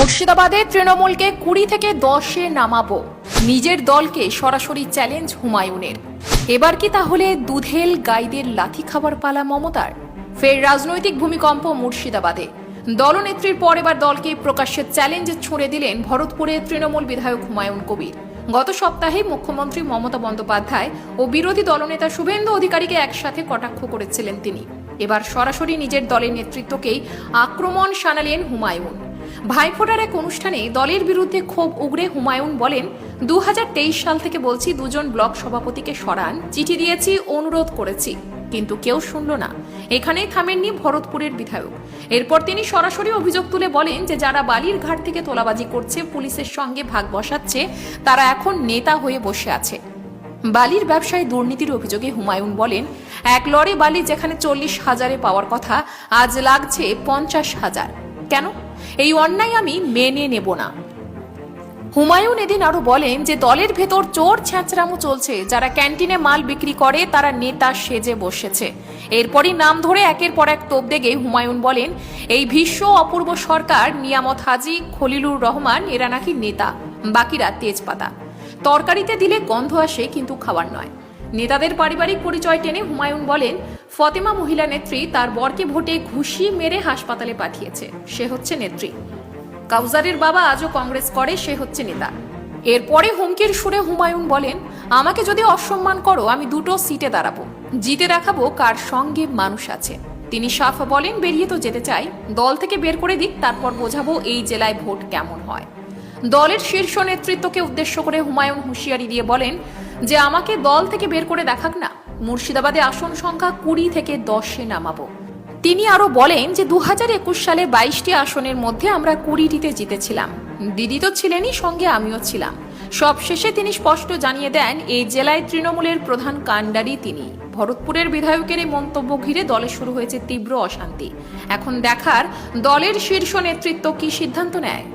মুর্শিদাবাদে তৃণমূলকে 20 থেকে 10-এ নামাবো, নিজের দলকে সরাসরি চ্যালেঞ্জ হুমায়ুনের। এবার কি তাহলে দুধেল গাইদের লাথি খাবার পালা মমতার? ফের রাজনৈতিক ভূমিকম্প মুর্শিদাবাদে। দলনেত্রীর পর এবার দলকে প্রকাশ্যে চ্যালেঞ্জ ছুঁড়ে দিলেন ভরতপুরের তৃণমূল বিধায়ক হুমায়ুন কবির। গত সপ্তাহে মুখ্যমন্ত্রী মমতা বন্দ্যোপাধ্যায় ও বিরোধী দলনেতা শুভেন্দু অধিকারীকে একসাথে কটাক্ষ করেছিলেন তিনি। এবার সরাসরি নিজের দলের নেতৃত্বকেই আক্রমণ শানালেন হুমায়ুন। ভাইফোঁটার এক অনুষ্ঠানে দলের বিরুদ্ধে ক্ষোভ উগরে হুমায়ুন বলেন, 2023 সাল থেকে বলছি দুজন ব্লক সভাপতিকে সরান, চিঠি দিয়েছি, অনুরোধ করেছি, কিন্তু কেউ শুনল না। এখানেই থামেননি ভরতপুরের বিধায়ক। এরপর তিনি সরাসরি অভিযোগ তুলে বলেন যে যারা বালির ঘাট থেকে তোলাবাজি করছে, পুলিশের সঙ্গে ভাগ বসাচ্ছে, তারা এখন নেতা হয়ে বসে আছে। বালির ব্যবসায় দুর্নীতির অভিযোগে হুমায়ুন বলেন, এক লরি বালি যেখানে 40,000-এ পাওয়ার কথা, আজ লাগছে 50,000। কেন? এই অন্যায় আমি মেনে নেব না। হুমায়ুন এদিন আরো বলেন যে দলের ভেতর চোর ছ্যাঁচড়ামো চলছে, যারা ক্যান্টিনে মাল বিক্রি করে তারা নেতা সেজে বসেছে। এরপরই নাম ধরে একের পর এক তোপ দেগে হুমায়ুন বলেন, এই ভীষ্ম অপূর্ব সরকার, নিয়ামত হাজি, খলিলুর রহমান, এরা নাকি নেতা, বাকিরা তেজপাতা। তরকারিতে দিলে গন্ধ আসে, কিন্তু খাবার নয়। নেতাদের পারিবারিক পরিচয় টেনে হুমায়ুন বলেন, ফতেমা মহিলা নেত্রী তার বরকে ভোটে ঘুষি মেরে হাসপাতালে পাঠিয়েছে, সে হচ্ছে নেত্রী। কাউজারের বাবা আজও কংগ্রেস করে, সে হচ্ছে নেতা। এরপরে হুমকির সুরে হুমায়ুন বলেন, আমাকে যদি অসম্মান করো, আমি 2টো সিটে দাঁড়াবো, জিতে দেখাবো কার সঙ্গে মানুষ আছে। তিনি সাফ বলেন, বেরিয়ে তো যেতে চাই, দল থেকে বের করে দিক, তারপর বোঝাবো এই জেলায় ভোট কেমন হয়। দলের শীর্ষ নেতৃত্বকে উদ্দেশ্য করে হুমায়ুন হুঁশিয়ারি দিয়ে বলেন যে আমাকে দল থেকে বের করে দেখাক না, মুর্শিদাবাদে আসন সংখ্যা 20 থেকে 10-এ নামাবো। তিনি আরো বলেন যে 2021 সালে 22টি আসনের মধ্যে আমরা 20টিতে জিতেছিলাম, দিদি তো ছিলেনই, সঙ্গে আমিও ছিলাম। সবশেষে তিনি স্পষ্ট জানিয়ে দেন, এই জেলায় তৃণমূলের প্রধান কাণ্ডারি তিনি। ভরতপুরের বিধায়কের এই মন্তব্য ঘিরে দলে শুরু হয়েছে তীব্র অশান্তি। এখন দেখার দলের শীর্ষ নেতৃত্ব কি সিদ্ধান্ত নেয়।